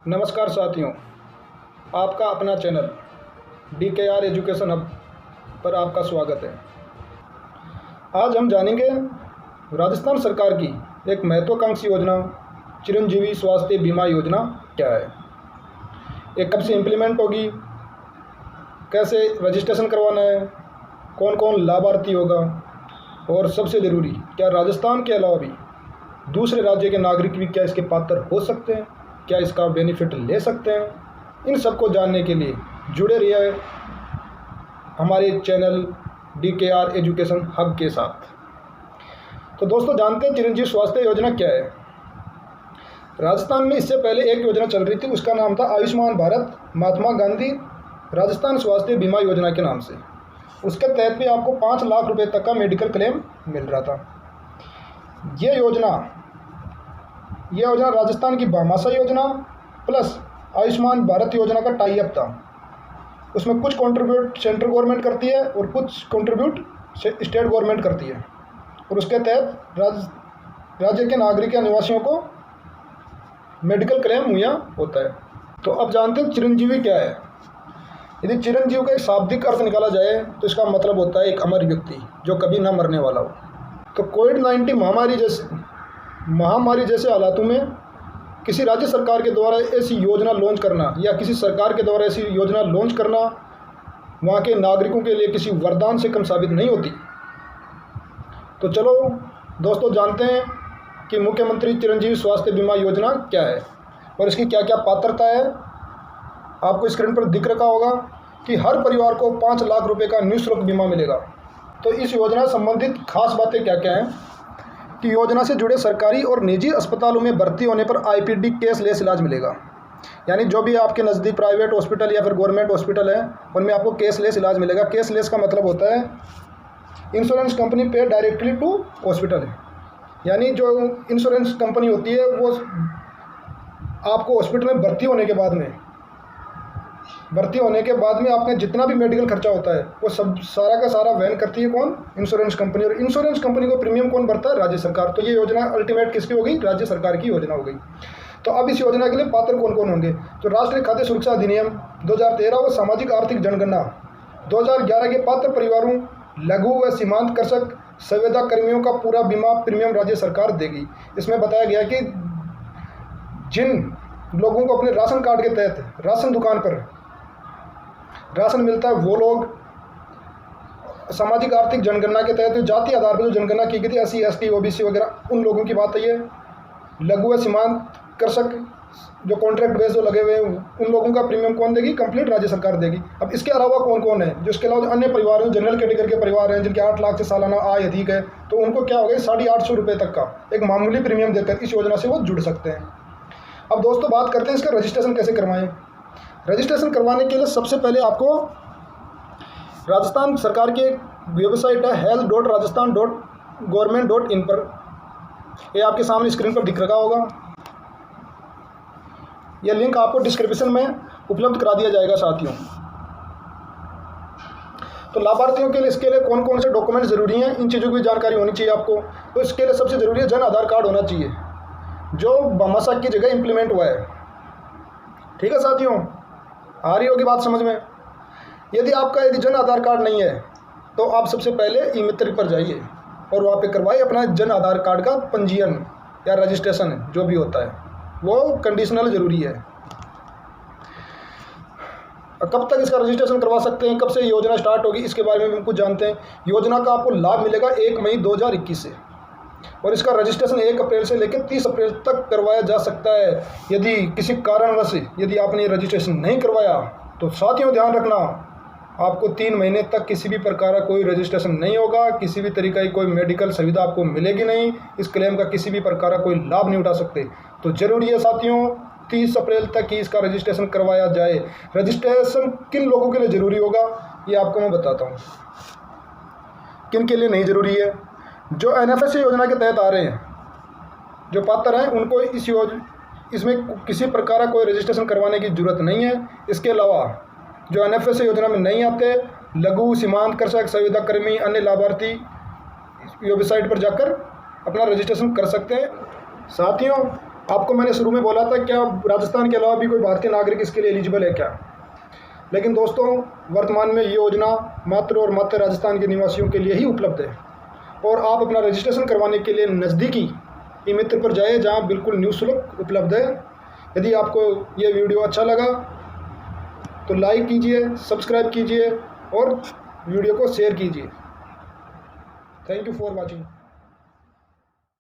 नमस्कार साथियों, आपका अपना चैनल DKR एजुकेशन हब पर आपका स्वागत है। आज हम जानेंगे राजस्थान सरकार की एक महत्वाकांक्षी योजना चिरंजीवी स्वास्थ्य बीमा योजना क्या है, ये कब से इम्प्लीमेंट होगी, कैसे रजिस्ट्रेशन करवाना है, कौन कौन लाभार्थी होगा और सबसे ज़रूरी क्या राजस्थान के अलावा भी दूसरे राज्य के नागरिक भी क्या इसके पात्र हो सकते हैं, क्या इसका बेनिफिट ले सकते हैं। इन सबको जानने के लिए जुड़े रहिए हमारे चैनल DKR एजुकेशन हब के साथ। तो दोस्तों, जानते हैं चिरंजीवी स्वास्थ्य योजना क्या है। राजस्थान में इससे पहले एक योजना चल रही थी, उसका नाम था आयुष्मान भारत महात्मा गांधी राजस्थान स्वास्थ्य बीमा योजना के नाम से। उसके तहत भी आपको 5 लाख रुपए तक का मेडिकल क्लेम मिल रहा था। ये योजना राजस्थान की भामाशाह योजना प्लस आयुष्मान भारत योजना का टाई अप था। उसमें कुछ कंट्रीब्यूट सेंट्रल गवर्नमेंट करती है और कुछ कंट्रीब्यूट स्टेट गवर्नमेंट करती है, और उसके तहत राज्य के नागरिक या निवासियों को मेडिकल क्लेम मुहैया होता है। तो अब जानते हैं चिरंजीवी क्या है। यदि चिरंजीवी का एक शाब्दिक अर्थ निकाला जाए तो इसका मतलब होता है एक अमर व्यक्ति जो कभी ना मरने वाला हो। तो कोविड-19 महामारी जैसे हालातों में किसी राज्य सरकार के द्वारा ऐसी योजना लॉन्च करना या किसी सरकार के द्वारा ऐसी योजना लॉन्च करना वहाँ के नागरिकों के लिए किसी वरदान से कम साबित नहीं होती। तो चलो दोस्तों, जानते हैं कि मुख्यमंत्री चिरंजीवी स्वास्थ्य बीमा योजना क्या है और इसकी क्या क्या पात्रता है। आपको स्क्रीन पर दिख रखा होगा कि हर परिवार को 5 लाख रुपए का निःशुल्क बीमा मिलेगा। तो इस योजना से संबंधित खास बातें क्या क्या हैं कि योजना से जुड़े सरकारी और निजी अस्पतालों में भर्ती होने पर IPD कैशलेस इलाज मिलेगा। यानी जो भी आपके नज़दीक प्राइवेट हॉस्पिटल या फिर गवर्नमेंट हॉस्पिटल है उनमें आपको कैशलेस इलाज मिलेगा। कैशलेस का मतलब होता है इंश्योरेंस कंपनी पे डायरेक्टली टू हॉस्पिटल है। यानी जो इंश्योरेंस कंपनी होती है वो आपको हॉस्पिटल में भर्ती होने के बाद में आपने जितना भी मेडिकल खर्चा होता है वो सब सारा का सारा वहन करती है कौन? Insurance company. और इंश्योरेंस कंपनी को प्रीमियम कौन भरता है? राज्य सरकार। तो ये योजना अल्टीमेट किसकी हो गई? राज्य सरकार की योजना हो गई। तो अब इस योजना के लिए पात्र कौन कौन होंगे? तो राष्ट्रीय खाद्य सुरक्षा अधिनियम 2013 व सामाजिक आर्थिक जनगणना 2011 के पात्र परिवारों, लघु व सीमांत कृषक, संविदा कर्मियों का पूरा बीमा प्रीमियम राज्य सरकार देगी। इसमें बताया गया कि जिन लोगों को अपने राशन कार्ड के तहत राशन दुकान पर राशन मिलता है वो लोग सामाजिक आर्थिक जनगणना के तहत जाति आधार पर जो जनगणना की गई थी SC ST OBC वगैरह, उन लोगों की बात है ये। लघु व सीमांत कृषक जो कॉन्ट्रैक्ट बेस जो लगे हुए हैं उन लोगों का प्रीमियम कौन देगी? कंप्लीट राज्य सरकार देगी। अब इसके अलावा कौन कौन है? जो इसके अलावा जो अन्य परिवार हैं, जनरल कैटेगरी के परिवार हैं जिनके 8 लाख से सालाना आय अधिक है, तो उनको क्या हो गया 850 रुपये तक का एक मामूली प्रीमियम देकर इस योजना से वो जुड़ सकते हैं। अब दोस्तों, बात करते हैं इसका रजिस्ट्रेशन कैसे करवाएं। रजिस्ट्रेशन करवाने के लिए सबसे पहले आपको राजस्थान सरकार की वेबसाइट है health.rajasthan.government.in पर, ये आपके सामने स्क्रीन पर दिख रखा होगा। यह लिंक आपको डिस्क्रिप्शन में उपलब्ध करा दिया जाएगा साथियों। तो लाभार्थियों के लिए इसके लिए कौन कौन से डॉक्यूमेंट ज़रूरी हैं, इन चीज़ों की जानकारी होनी चाहिए आपको। तो इसके लिए सबसे ज़रूरी है जन आधार कार्ड होना चाहिए, जो भामाशाह की जगह इम्प्लीमेंट हुआ है। ठीक है साथियों, आ रही होगी बात समझ में। यदि जन आधार कार्ड नहीं है तो आप सबसे पहले ई-मित्र पर जाइए और वहाँ पे करवाइए अपना जन आधार कार्ड का पंजीयन या रजिस्ट्रेशन, जो भी होता है वो कंडीशनल ज़रूरी है। कब तक इसका रजिस्ट्रेशन करवा सकते हैं, कब से योजना स्टार्ट होगी, इसके बारे में हम कुछ जानते हैं। योजना का आपको लाभ मिलेगा 1 मई 2021 से, और इसका रजिस्ट्रेशन 1 अप्रैल से लेकर 30 अप्रैल तक करवाया जा सकता है। यदि किसी कारणवश यदि आपने रजिस्ट्रेशन नहीं करवाया तो साथियों ध्यान रखना, आपको 3 महीने तक किसी भी प्रकार का कोई रजिस्ट्रेशन नहीं होगा, किसी भी तरीके की कोई मेडिकल सुविधा आपको मिलेगी नहीं, इस क्लेम का किसी भी प्रकार का कोई लाभ नहीं उठा सकते। तो जरूरी है साथियों 30 अप्रैल तक ही इसका रजिस्ट्रेशन करवाया जाए। रजिस्ट्रेशन किन लोगों के लिए ज़रूरी होगा ये आपको मैं बताता हूँ, किन के लिए नहीं ज़रूरी है। जो NFS योजना के तहत आ रहे हैं, जो पात्र हैं, उनको इसमें किसी प्रकार का कोई रजिस्ट्रेशन करवाने की ज़रूरत नहीं है। इसके अलावा जो NFS योजना में नहीं आते, लघु सीमांत कृषक, संविदा कर्मी, अन्य लाभार्थी वेबसाइट पर जाकर अपना रजिस्ट्रेशन कर सकते हैं। साथियों, आपको मैंने शुरू में बोला था क्या राजस्थान के अलावा भी कोई भारतीय नागरिक इसके लिए एलिजिबल है क्या, लेकिन दोस्तों वर्तमान में ये योजना मात्र और मात्र राजस्थान के निवासियों के लिए ही उपलब्ध है। और आप अपना रजिस्ट्रेशन करवाने के लिए नज़दीकी ई मित्र पर जाए जहां बिल्कुल निःशुल्क उपलब्ध है। यदि आपको ये वीडियो अच्छा लगा तो लाइक कीजिए, सब्सक्राइब कीजिए और वीडियो को शेयर कीजिए। Thank you for watching.